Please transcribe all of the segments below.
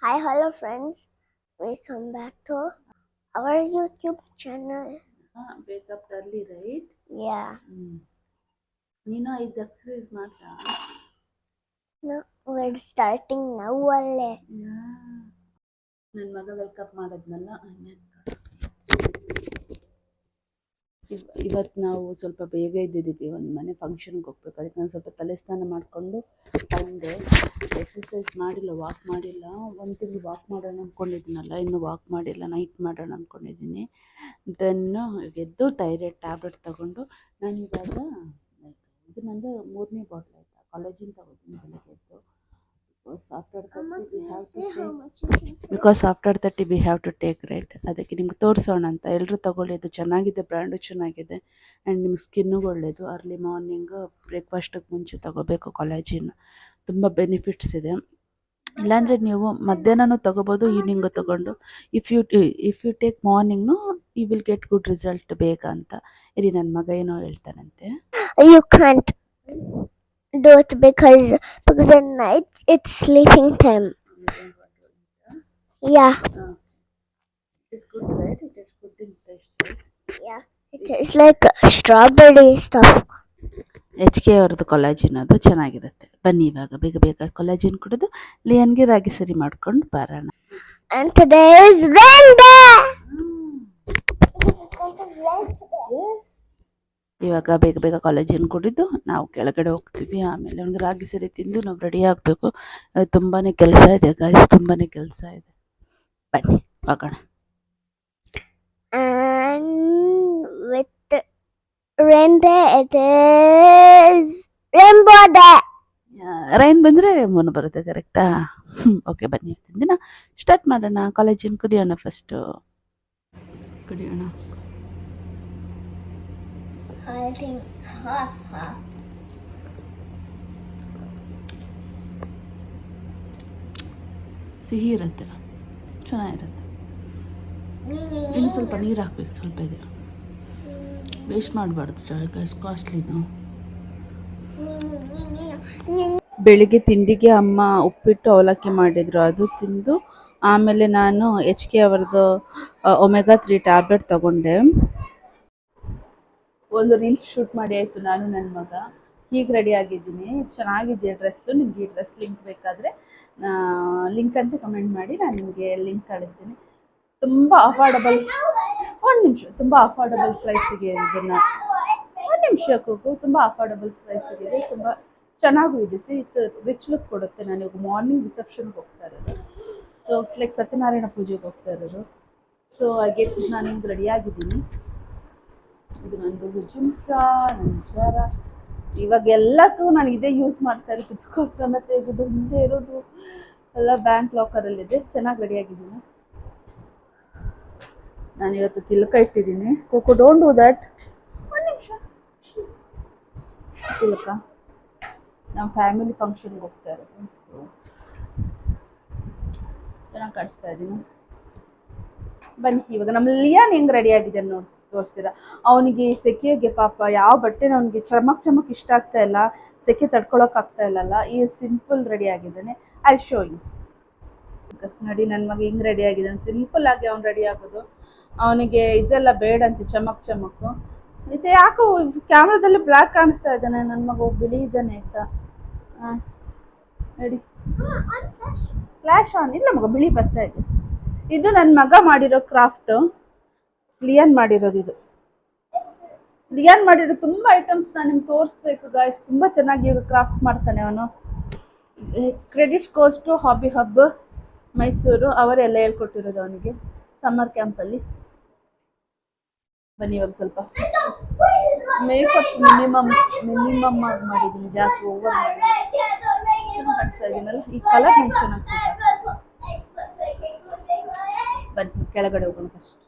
Hi, hello friends. Welcome back to our YouTube channel. Wake up early, right? Yeah. ನೀನು 5 exercise ಮಾಡ್ತಾ? No, we're starting now only. ನನ್ನ ಮಗ wake up ಮಾಡಿದ್ನಲ್ಲ. ಇವತ್ತು ನಾವು ಸ್ವಲ್ಪ ಬೇಗ ಇದ್ದಿದ್ದೀವಿ, ಒಂದು ಮನೆ ಫಂಕ್ಷನ್ಗೆ ಹೋಗ್ಬೇಕು. ಅದಕ್ಕೆ ನಾನು ಸ್ವಲ್ಪ ತಲೆ ಸ್ನಾನ ಮಾಡಿಕೊಂಡು ಬಂದೆ. ಎಕ್ಸಸೈಸ್ ಮಾಡಿಲ್ಲ, ವಾಕ್ ಮಾಡಿಲ್ಲ. ಒಂದು ತಿಂಗಳು ವಾಕ್ ಮಾಡೋಣ ಅಂದ್ಕೊಂಡಿದ್ದೀನಲ್ಲ, ಇನ್ನೂ ವಾಕ್ ಮಾಡಿಲ್ಲ. ನೈಟ್ ಮಾಡೋಣ ಅಂದ್ಕೊಂಡಿದ್ದೀನಿ. ದೆನ್ನು ಎದ್ದು ಥೈರಾಯ್ಡ್ ಟ್ಯಾಬ್ಲೆಟ್ ತೊಗೊಂಡು ನಾನು ಇವಾಗ ಇದು ನಂದು 3ನೇ ಬಾಟ್ಲ್ ಆಯಿತಾ ಕಾಲೇಜಿಂದ ತಗೋತೀನಿ ಬೆಳಗ್ಗೆ ಎದ್ದು. Because after 30 we have to take right. ಅದಕ್ಕೆ ನಿಮ್ಗೆ ತೋರಿಸೋಣ ಅಂತ. ಎಲ್ಲರೂ ತಗೊಳ್ಳಿ, ಇದು ಚೆನ್ನಾಗಿದೆ, ಬ್ರ್ಯಾಂಡು ಚೆನ್ನಾಗಿದೆ ಆ್ಯಂಡ್ ನಿಮ್ಮ ಸ್ಕಿನ್ನಿಗೆ ಒಳ್ಳೆಯದು. ಅರ್ಲಿ ಮಾರ್ನಿಂಗು ಬ್ರೇಕ್ಫಾಸ್ಟಿಗೆ ಮುಂಚೆ ತಗೋಬೇಕು ಕಾಲೇಜಿನ. ತುಂಬ ಬೆನಿಫಿಟ್ಸ್ ಇದೆ. ಇಲ್ಲಾಂದರೆ ನೀವು ಮಧ್ಯಾಹ್ನನೂ ತೊಗೋಬೋದು, ಈವ್ನಿಂಗು ತೊಗೊಂಡು ಇಫ್ ಯು ಟೇಕ್ ಮಾರ್ನಿಂಗ್ನು you will get good result ಬೇಗ ಅಂತ. ಇರಿ, ನನ್ನ ಮಗ ಏನೋ ಹೇಳ್ತಾನಂತೆ. You can't do it because at night it's sleeping time. Yeah. It's good, right? It is good in taste. Yeah. It is like strawberry stuff. HK ಅವ್ರದ್ದು collagen ಅದು ಚೆನ್ನಾಗಿರುತ್ತೆ. ಬನ್ನಿ ಇವಾಗ ಬೇಗ ಬೇಗ ಕೊಲಾಜಿನ್ ಕುಡಿದು ಲಿಯನ್ಗೆ ರಾಗಿ ಸರಿ ಮಾಡ್ಕೊಂಡು ಬರೋಣ. And today is Wednesday. ಇವಾಗ ಬೇಗ ಬೇಗ ಕಾಲೇಜಿನ ಕುಡಿದು ನಾವು ಕೆಳಗಡೆ ಹೋಗ್ತೀವಿ. ಆಮೇಲೆ ಅವ್ನಿಗೆ ರಾಗಿ ಸರಿ ತಿಂದು ನಾವು ರೆಡಿ ಆಗಬೇಕು. ತುಂಬಾ ಕೆಲಸ ಇದೆ ಗಾಯ್ಸ್, ತುಂಬಾ ಕೆಲಸ ಇದೆ. ಬನ್ನಿ ಹೋಗೋಣ. And with rain day, it is rainbow day. Rain ಬಂದರೆ ರೇನ್ಬೋನು ಬರುತ್ತೆ, ಕರೆಕ್ಟಾ? ಓಕೆ, ಬನ್ನಿ ದಿನ ಸ್ಟಾರ್ಟ್ ಮಾಡೋಣ. ಕಾಲೇಜಿನ ಕುದಿಯೋಣ, ಫಸ್ಟು ಕುಡಿಯೋಣ. I think half. ಸಿಹಿ ಇರುತ್ತೆ, ಚೆನ್ನಾಗಿರುತ್ತೆ. ಇನ್ನು ಸ್ವಲ್ಪ ನೀರು ಹಾಕ್ಬೇಕು, ಸ್ವಲ್ಪ ಇದೆ. ವೇಸ್ಟ್ ಮಾಡಬಾರ್ದು, ಕಾಸ್ಟ್ಲಿದು. ಬೆಳಿಗ್ಗೆ ತಿಂಡಿಗೆ ಅಮ್ಮ ಉಪ್ಪಿಟ್ಟು ಅವಲಕ್ಕಿ ಮಾಡಿದರು, ಅದು ತಿಂದು ಆಮೇಲೆ ನಾನು HK ಅವರದ್ದು ಒಮೆಗಾ 3 ಟ್ಯಾಬ್ಲೆಟ್ ತಗೊಂಡೆ. ಒಂದು ರೀಲ್ಸ್ ಶೂಟ್ ಮಾಡಿ ಆಯಿತು, ನಾನು ನನ್ನ ಮಗ. ಹೀಗೆ ರೆಡಿ ಆಗಿದ್ದೀನಿ. ಚೆನ್ನಾಗಿದೆ ಡ್ರೆಸ್ಸು. ನಿಮಗೆ ಈ ಡ್ರೆಸ್ ಲಿಂಕ್ ಬೇಕಾದರೆ ಲಿಂಕ್ ಅಂತ ಕಮೆಂಟ್ ಮಾಡಿ, ನಾನು ನಿಮಗೆ ಲಿಂಕ್ ಕಳಿಸ್ತೀನಿ. ತುಂಬ ಅಫೋರ್ಡಬಲ್, ಒಂದು ನಿಮಿಷ, ತುಂಬ ಅಫೋರ್ಡಬಲ್ ಪ್ರೈಸಿಗೆ ಇದನ್ನು. ಒಂದು ನಿಮಿಷ ಕೂಗು, ತುಂಬ ಅಫೋರ್ಡಬಲ್ ಪ್ರೈಸಿಗಿದೆ, ತುಂಬ ಚೆನ್ನಾಗೂ ಇದೆ. ಇದು ರಿಚ್ ಲುಕ್ ಕೊಡುತ್ತೆ. ನಾನು ಇವಾಗ ಮಾರ್ನಿಂಗ್ ರಿಸೆಪ್ಷನ್ಗೆ ಹೋಗ್ತಾ ಇರೋದು, ಸೊ ಲೈಕ್ ಸತ್ಯನಾರಾಯಣ ಪೂಜೆಗೆ ಹೋಗ್ತಾ ಇರೋದು. ಸೊ ಹಾಗೆ ನಾನು ಹಿಂಗೆ ರೆಡಿಯಾಗಿದ್ದೀನಿ. ಇದು ನಂದು ಜುಮ್ಕ, ನನ್ನ ಸರ. ಇವಾಗ ಎಲ್ಲಕ್ಕೂ ನಾನು ಇದೇ ಯೂಸ್ ಮಾಡ್ತಾ ಇರೋದು. ಬಿಕಾಸ್ ನನ್ನ ತೆಗೆದು ಹಿಂದೆ ಇರೋದು ಎಲ್ಲ ಬ್ಯಾಂಕ್ ಲಾಕರಲ್ಲಿದೆ. ಚೆನ್ನಾಗಿ ರೆಡಿಯಾಗಿದ್ದೀನಿ. ನಾನು ಇವತ್ತು ತಿಲಕ ಇಟ್ಟಿದ್ದೀನಿ. Cocoa don't do that. ಒಂದು ನಿಮಿಷ. ತಿಲಕ ನಮ್ಮ ಫ್ಯಾಮಿಲಿ ಫಂಕ್ಷನ್ಗೆ ಹೋಗ್ತಾ ಇರೋದು, ಸೊ ಚೆನ್ನಾಗಿ ಕಾಣಿಸ್ತಾ ಇದ್ದೀನಿ. ಬನ್ನಿ ಇವಾಗ ನಮ್ಮ ಲಿಯಾನ್ ಹೆಂಗೆ ರೆಡಿಯಾಗಿದೆ ನೋಡಿ ತೋರಿಸ್ತೀರಾ. ಅವನಿಗೆ ಸೆಕೆಗೆ ಪಾಪ ಯಾವ ಬಟ್ಟೆ ಅವನಿಗೆ ಚಮಕ್ ಇಷ್ಟ ಆಗ್ತಾ ಇಲ್ಲ, ಸೆಕೆ ತಡ್ಕೊಳಕ್ಕಾಗ್ತಾ ಇಲ್ಲಲ್ಲ. ಈ ಸಿಂಪಲ್ ರೆಡಿ ಆಗಿದ್ದಾನೆ. I show you. ನೋಡಿ ನನ್ನ ಮಗ ಹಿಂಗೆ ರೆಡಿ ಆಗಿದ್ದಾನೆ. ಸಿಂಪಲ್ ಆಗಿ ಅವ್ನು ರೆಡಿ ಆಗೋದು. ಅವನಿಗೆ ಇದೆಲ್ಲ ಬೇಡಂತೆ, ಚಮಕ್. ಇದು ಯಾಕೋ ಕ್ಯಾಮ್ರಾದಲ್ಲಿ ಬ್ಲ್ಯಾಕ್ ಕಾಣಿಸ್ತಾ ಇದ್ದಾನೆ. ನನ್ನ ಮಗ ಬಿಳಿ ಇದ್ದಾನೆ ಆಯ್ತಾ. ನೋಡಿ, ಫ್ಲ್ಯಾಶ್ ಆನ್ ಇಲ್ಲ ಮಗ, ಬಿಳಿ ಬರ್ತಾ ಇದೆ. ಇದು ನನ್ನ ಮಗ ಮಾಡಿರೋ ಕ್ರಾಫ್ಟು, ಲಿಯಾನ್ ಮಾಡಿರೋದು. ಇದು ಲಿಯಾನ್ ಮಾಡಿರೋ ತುಂಬ ಐಟಮ್ಸ್ ನಾನು ನಿಮ್ಗೆ ತೋರಿಸ್ಬೇಕು ಗಾಯ್ಸ್. ತುಂಬ ಚೆನ್ನಾಗಿ ಈಗ ಕ್ರಾಫ್ಟ್ ಮಾಡ್ತಾನೆ ಅವನು. Credit goes to hobby hub Mysuru, ಅವರೆಲ್ಲ ಹೇಳ್ಕೊಟ್ಟಿರೋದು ಅವನಿಗೆ ಸಮ್ಮರ್ ಕ್ಯಾಂಪಲ್ಲಿ. ಬನ್ನಿ ಇವಾಗ ಸ್ವಲ್ಪ ಮೇಕಪ್ ಮಿನಿಮಮ್ ಆಗಿ ಮಾಡಿದ್ದೀನಿ, ಜಾಸ್ತಿ ಓವರ್ ಮಾಡಿ ಕಾಣಿಸ್ತಾ ಇದ್ದೀನಲ್ಲ. ಈ ಕಲರ್ ನಂಗೆ ಚೆನ್ನಾಗಿ ಸಿಗುತ್ತೆ. ಬನ್ನಿ ಕೆಳಗಡೆ ಹೋಗೋಣ ಫಸ್ಟ್.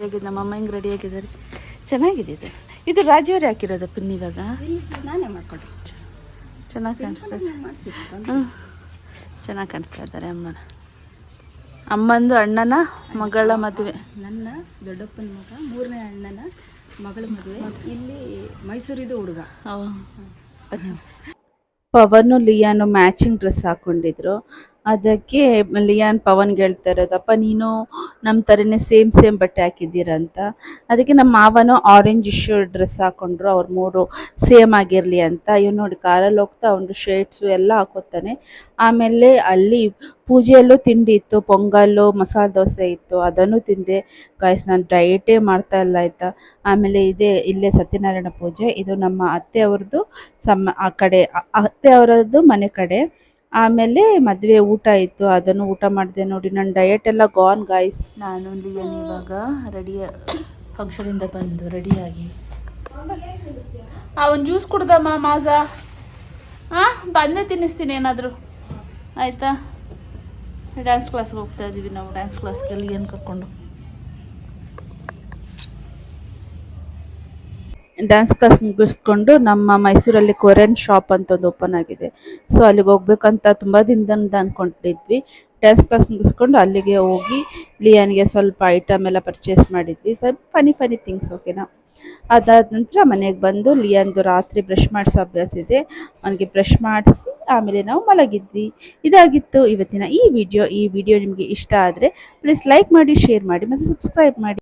ಹೇಗಿದೆ ನಮ್ಮಮ್ಮ ಹಿಂಗೆ ರೆಡಿ ಆಗಿದ್ದಾರೆ, ಚೆನ್ನಾಗಿದೆ. ಇದು ರಾಜುವರೇ ಹಾಕಿರೋದು ಪಿನ್. ಇವಾಗ ನಾನೇ ಮಾಡ್ಕೊಂಡೆ, ಚೆನ್ನಾಗಿ ಕಾಣಿಸ್ತಾ ಇದೆ. ಚೆನ್ನಾಗಿ ಕಾಣಿಸ್ತಾ ಇದ್ದಾರೆ ಅಮ್ಮಂದು ಅಣ್ಣನ ಮಗಳ ಮದುವೆ. ನನ್ನ ದೊಡ್ಡಪ್ಪನ ಮಗ 3ನೇ ಅಣ್ಣನ ಮಗಳ ಮದುವೆ. ಇಲ್ಲಿ ಮೈಸೂರಿದು ಹುಡುಗ. ಪವನು ಲಿಯಾನು ಮ್ಯಾಚಿಂಗ್ ಡ್ರೆಸ್ ಹಾಕ್ಕೊಂಡಿದ್ರು. ಅದಕ್ಕೆ ಲಿಯಾನ್ ಪವನ್ಗೆ ಹೇಳ್ತಾ ಇರೋದಪ್ಪ, ನೀನು ನಮ್ಮ ಥರನೇ ಸೇಮ್ ಬಟ್ಟೆ ಹಾಕಿದ್ದೀರಂತ. ಅದಕ್ಕೆ ನಮ್ಮ ಮಾವನು ಆರೆಂಜ್ ಡ್ರೆಸ್ ಹಾಕೊಂಡ್ರು, ಅವ್ರು ಮೂರು ಸೇಮ್ ಆಗಿರಲಿ ಅಂತ. ಇವ್ ನೋಡಿ ಕಾರಲ್ಲಿ ಹೋಗ್ತಾ ಅವನು ಶರ್ಟ್ಸು ಎಲ್ಲ ಹಾಕೋತಾನೆ. ಆಮೇಲೆ ಅಲ್ಲಿ ಪೂಜೆಯಲ್ಲೂ ತಿಂಡಿ ಇತ್ತು, ಪೊಂಗಲ್ಲು ಮಸಾಲೆ ದೋಸೆ ಇತ್ತು, ಅದನ್ನು ತಿಂದೆ ಗಾಯ್ಸ್. ನಾನು ಡಯಟೇ ಮಾಡ್ತಾ ಇಲ್ಲ ಆಯಿತಾ. ಆಮೇಲೆ ಇಲ್ಲೇ ಸತ್ಯನಾರಾಯಣ ಪೂಜೆ, ಇದು ನಮ್ಮ ಅತ್ತೆ ಅವ್ರದ್ದು ಆ ಕಡೆ ಅತ್ತೆ ಅವರದ್ದು ಮನೆ ಕಡೆ. ಆಮೇಲೆ ಮದುವೆ ಊಟ ಇತ್ತು, ಅದನ್ನು ಊಟ ಮಾಡಿದೆ ನೋಡಿ. ನನ್ನ ಡಯಟ್ ಎಲ್ಲ ಗಾನ್ ಗಾಯ್ಸ್. ನಾನು ಲಿಯನ್ ಇವಾಗ ಫಂಕ್ಷನಿಂದ ಬಂದು ರೆಡಿಯಾಗಿ ಒಂದು ಜ್ಯೂಸ್ ಕುಡ್ದಮ್ಮ ಮಾಜಾ. ಬಂದೇ ತಿನ್ನಿಸ್ತೀನಿ ಏನಾದರೂ ಆಯಿತಾ. ಡ್ಯಾನ್ಸ್ ಕ್ಲಾಸ್ಗೆ ಹೋಗ್ತಾ ಇದ್ದೀವಿ ನಾವು, ಡ್ಯಾನ್ಸ್ ಕ್ಲಾಸ್ಗೆ ಲಿಯನ್ ಕರ್ಕೊಂಡು. ಡ್ಯಾನ್ಸ್ ಕ್ಲಾಸ್ ಮುಗಿಸ್ಕೊಂಡು ನಮ್ಮ ಮೈಸೂರಲ್ಲಿ ಕೊರಿಯನ್ ಶಾಪ್ ಅಂತ ಒಂದು ಓಪನ್ ಆಗಿದೆ. ಸೊ ಅಲ್ಲಿಗೆ ಹೋಗ್ಬೇಕಂತ ತುಂಬ ದಿನದಿಂದ ಅಂದ್ಕೊಂಡಿದ್ವಿ. ಡ್ಯಾನ್ಸ್ ಕ್ಲಾಸ್ ಮುಗಿಸ್ಕೊಂಡು ಅಲ್ಲಿಗೆ ಹೋಗಿ ಲಿಯಾನ್ಗೆ ಸ್ವಲ್ಪ ಐಟಮ್ ಎಲ್ಲ ಪರ್ಚೇಸ್ ಮಾಡಿದ್ವಿ, ಸ್ವಲ್ಪ ಫನಿ ಥಿಂಗ್ಸ್, ಓಕೆನಾ. ಅದಾದ ನಂತರ ಮನೆಗೆ ಬಂದು ಲಿಯಾನ್ದು ರಾತ್ರಿ ಬ್ರಷ್ ಮಾಡಿಸೋ ಅಭ್ಯಾಸ ಇದೆ, ಅವನಿಗೆ ಬ್ರಷ್ ಮಾಡಿಸಿ ಆಮೇಲೆ ನಾವು ಮಲಗಿದ್ವಿ. ಇದಾಗಿತ್ತು ಇವತ್ತಿನ ಈ ವಿಡಿಯೋ ನಿಮಗೆ ಇಷ್ಟ ಆದರೆ ಪ್ಲೀಸ್ ಲೈಕ್ ಮಾಡಿ, ಶೇರ್ ಮಾಡಿ ಮತ್ತು ಸಬ್ಸ್ಕ್ರೈಬ್ ಮಾಡಿ.